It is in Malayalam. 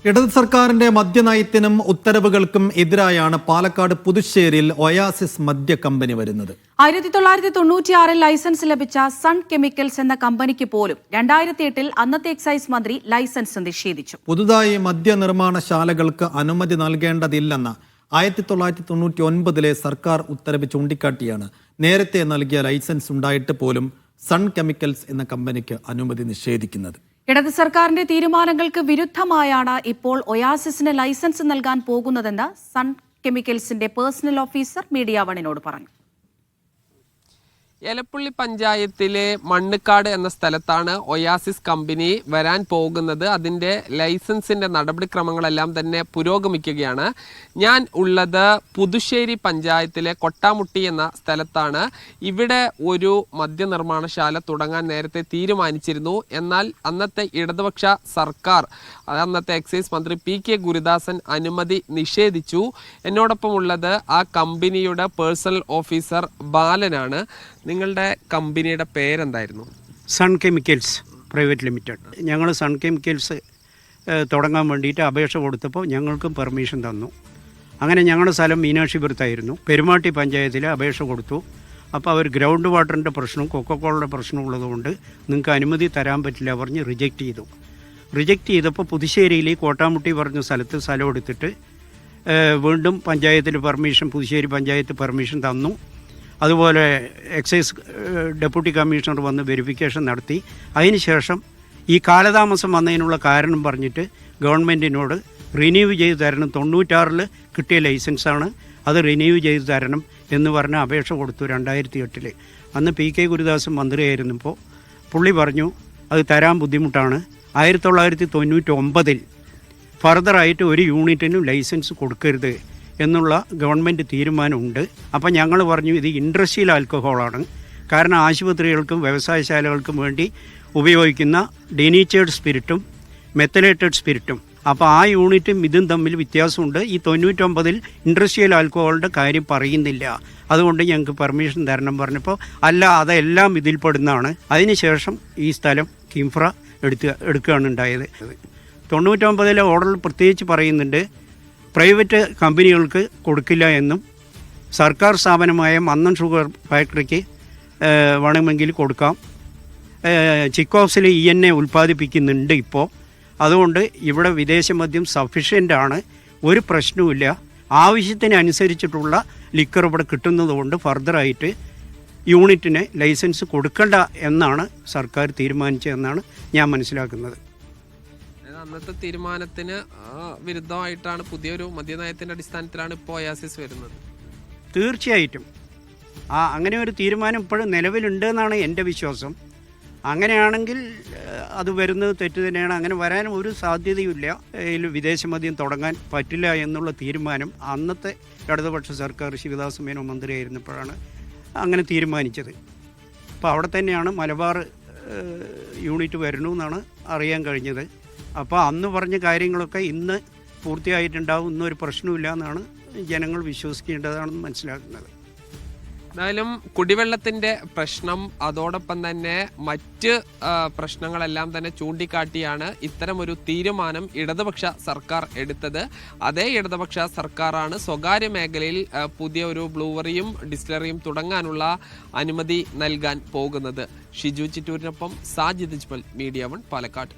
ഇടത് സർക്കാരിന്റെ മദ്യനയത്തിനും ഉത്തരവുകൾക്കും എതിരായാണ് പാലക്കാട് പുതുശ്ശേരിയിൽ ഒയാസിസ് മദ്യ കമ്പനി വരുന്നത്. 1996 ലൈസൻസ് ലഭിച്ച സൺ കെമിക്കൽസ് എന്ന കമ്പനിക്ക് പോലും 2008 അന്നത്തെ എക്സൈസ് മന്ത്രി ലൈസൻസ് നിഷേധിച്ചു. പുതുതായി മദ്യനിർമ്മാണശാലകൾക്ക് അനുമതി നൽകേണ്ടതില്ലെന്ന 1999 സർക്കാർ ഉത്തരവ് ചൂണ്ടിക്കാട്ടിയാണ് നേരത്തെ നൽകിയ ലൈസൻസ് ഉണ്ടായിട്ട് പോലും സൺ കെമിക്കൽസ് എന്ന കമ്പനിക്ക് അനുമതി നിഷേധിക്കുന്നത്. ഇടത് സർക്കാരിന്റെ തീരുമാനങ്ങൾക്ക് വിരുദ്ധമായാണ് ഇപ്പോൾ ഒയാസിസിന് ലൈസൻസ് നൽകാൻ പോകുന്നതെന്ന് സൺ കെമിക്കൽസിന്റെ പേഴ്സണൽ ഓഫീസർ മീഡിയ വണ്ണിനോട് പറഞ്ഞു. എലപ്പുള്ളി പഞ്ചായത്തിലെ മണ്ണുക്കാട് എന്ന സ്ഥലത്താണ് ഒയാസിസ് കമ്പനി വരാൻ പോകുന്നത്. അതിൻ്റെ ലൈസൻസിൻ്റെ നടപടിക്രമങ്ങളെല്ലാം തന്നെ പുരോഗമിക്കുകയാണ്. ഞാൻ ഉള്ളത് പുതുശ്ശേരി പഞ്ചായത്തിലെ കൊട്ടാമുട്ടി എന്ന സ്ഥലത്താണ്. ഇവിടെ ഒരു മദ്യനിർമ്മാണശാല തുടങ്ങാൻ നേരത്തെ തീരുമാനിച്ചിരുന്നു. എന്നാൽ അന്നത്തെ ഇടതുപക്ഷ സർക്കാർ, അന്നത്തെ എക്സൈസ് മന്ത്രി PK ഗുരുദാസൻ അനുമതി നിഷേധിച്ചു. എന്നോടൊപ്പം ഉള്ളത് ആ കമ്പനിയുടെ പേഴ്സണൽ ഓഫീസർ ബാലനാണ്. നിങ്ങളുടെ കമ്പനിയുടെ പേരെന്തായിരുന്നു? Sun Chemicals Private Limited. ഞങ്ങൾ സൺ കെമിക്കൽസ് തുടങ്ങാൻ വേണ്ടിയിട്ട് അപേക്ഷ കൊടുത്തപ്പോൾ ഞങ്ങൾക്കും പെർമിഷൻ തന്നു. അങ്ങനെ ഞങ്ങളുടെ സ്ഥലം മീനാക്ഷിപുരത്തായിരുന്നു. പെരുമാട്ടി പഞ്ചായത്തിൽ അപേക്ഷ കൊടുത്തു. അപ്പോൾ അവർ ഗ്രൗണ്ട് വാട്ടറിൻ്റെ പ്രശ്നവും കൊക്കക്കോളയുടെ പ്രശ്നവും ഉള്ളതുകൊണ്ട് നിങ്ങൾക്ക് അനുമതി തരാൻ പറ്റില്ല പറഞ്ഞ് റിജക്റ്റ് ചെയ്തു. റിജക്റ്റ് ചെയ്തപ്പോൾ പുതുശ്ശേരിയിൽ കോട്ടാമുട്ടി പറഞ്ഞ സ്ഥലത്ത് സ്ഥലം എടുത്തിട്ട് വീണ്ടും പഞ്ചായത്തിൽ പെർമിഷൻ, പുതുശ്ശേരി പഞ്ചായത്ത് പെർമിഷൻ തന്നു. അതുപോലെ എക്സൈസ് ഡെപ്യൂട്ടി കമ്മീഷണർ വന്ന് വെരിഫിക്കേഷൻ നടത്തി. അതിനുശേഷം ഈ കാലതാമസം വന്നതിനുള്ള കാരണം പറഞ്ഞിട്ട് ഗവൺമെൻറ്റിനോട് റിന്യൂ ചെയ്ത് തരണം, 96 കിട്ടിയ ലൈസൻസാണ്, അത് റിന്യൂ ചെയ്ത് തരണം എന്ന് പറഞ്ഞ് അപേക്ഷ കൊടുത്തു 2008. അന്ന് PK ഗുരുദാസൻ മന്ത്രിയായിരുന്നപ്പോൾ പുള്ളി പറഞ്ഞു അത് തരാൻ ബുദ്ധിമുട്ടാണ്. 1999 ഫർദറായിട്ട് ഒരു യൂണിറ്റിനും ലൈസൻസ് കൊടുക്കരുത് എന്നുള്ള ഗവൺമെൻറ് തീരുമാനമുണ്ട്. അപ്പോൾ ഞങ്ങൾ പറഞ്ഞു ഇത് ഇൻഡസ്ട്രിയൽ ആൽക്കഹോളാണ്, കാരണം ആശുപത്രികൾക്കും വ്യവസായശാലകൾക്കും വേണ്ടി ഉപയോഗിക്കുന്ന ഡെനീച്ചേർഡ് സ്പിരിറ്റും മെത്തലേറ്റഡ് സ്പിരിറ്റും. അപ്പോൾ ആ യൂണിറ്റും ഇതും തമ്മിൽ വ്യത്യാസമുണ്ട്. ഈ 99 ഇൻഡസ്ട്രിയൽ ആൽക്കഹോളിൻ്റെ കാര്യം പറയുന്നില്ല, അതുകൊണ്ട് ഞങ്ങൾക്ക് പെർമിഷൻ തരണം പറഞ്ഞപ്പോൾ അല്ല, അതെല്ലാം ഇതിൽപ്പെടുന്നതാണ്. അതിനുശേഷം ഈ സ്ഥലം കിംഫ്ര എടുക്കുകയാണ് ഉണ്ടായത്. 99 ഓർഡറിൽ പ്രത്യേകിച്ച് പറയുന്നുണ്ട് പ്രൈവറ്റ് കമ്പനികൾക്ക് കൊടുക്കില്ല എന്നും സർക്കാർ സ്ഥാപനമായ മന്നൻ ഷുഗർ ഫാക്ടറിക്ക് വേണമെങ്കിൽ കൊടുക്കാം. ചിക്കോക്സിൽ ENA ഉൽപ്പാദിപ്പിക്കുന്നുണ്ട് ഇപ്പോൾ. അതുകൊണ്ട് ഇവിടെ വിദേശ മദ്യം സഫിഷ്യൻ്റാണ്, ഒരു പ്രശ്നവുമില്ല. ആവശ്യത്തിനനുസരിച്ചിട്ടുള്ള ലിക്കർ ഇവിടെ കിട്ടുന്നതുകൊണ്ട് ഫർദറായിട്ട് യൂണിറ്റിന് ലൈസൻസ് കൊടുക്കണ്ട എന്നാണ് സർക്കാർ തീരുമാനിച്ചതെന്നാണ് ഞാൻ മനസ്സിലാക്കുന്നത്. അന്നത്തെ തീരുമാനത്തിന് വിരുദ്ധമായിട്ടാണ് പുതിയൊരു മദ്യനയത്തിൻ്റെ അടിസ്ഥാനത്തിലാണ് ഇപ്പോൾ ഒയാസിസ് വരുന്നത്. തീർച്ചയായിട്ടും അങ്ങനെ ഒരു തീരുമാനം ഇപ്പോഴും നിലവിലുണ്ട് എന്നാണ് എൻ്റെ വിശ്വാസം. അങ്ങനെയാണെങ്കിൽ അത് വരുന്നത് തെറ്റ് തന്നെയാണ്. അങ്ങനെ വരാൻ ഒരു സാധ്യതയുമില്ല. വിദേശ മദ്യം തുടങ്ങാൻ പറ്റില്ല എന്നുള്ള തീരുമാനം അന്നത്തെ ഇടതുപക്ഷ സർക്കാർ ശിവദാസ മേനോൻ മന്ത്രിയായിരുന്നപ്പോഴാണ് അങ്ങനെ തീരുമാനിച്ചത്. അപ്പോൾ അവിടെ തന്നെയാണ് മലബാർ യൂണിറ്റ് വരണു എന്നാണ് അറിയാൻ കഴിഞ്ഞത്. അപ്പോൾ അന്ന് പറഞ്ഞ കാര്യങ്ങളൊക്കെ ഇന്ന് പൂർത്തിയായിട്ടുണ്ടാവും, ഇന്നൊരു പ്രശ്നമില്ല എന്നാണ് ജനങ്ങൾ വിശ്വസിക്കേണ്ടതാണെന്ന് മനസ്സിലാക്കുന്നത്. എന്തായാലും കുടിവെള്ളത്തിൻ്റെ പ്രശ്നം, അതോടൊപ്പം തന്നെ മറ്റ് പ്രശ്നങ്ങളെല്ലാം തന്നെ ചൂണ്ടിക്കാട്ടിയാണ് ഇത്തരമൊരു തീരുമാനം ഇടതുപക്ഷ സർക്കാർ എടുത്തത്. അതേ ഇടതുപക്ഷ സർക്കാരാണ് സ്വകാര്യ മേഖലയിൽ പുതിയ ഒരു ബ്ലൂവറിയും ഡിസ്റ്റിലറിയും തുടങ്ങാനുള്ള അനുമതി നൽകാൻ പോകുന്നത്. ഷിജു ചിറ്റൂരിനൊപ്പം സാജിദ് ഇജ്മൽ, മീഡിയ 1 പാലക്കാട്.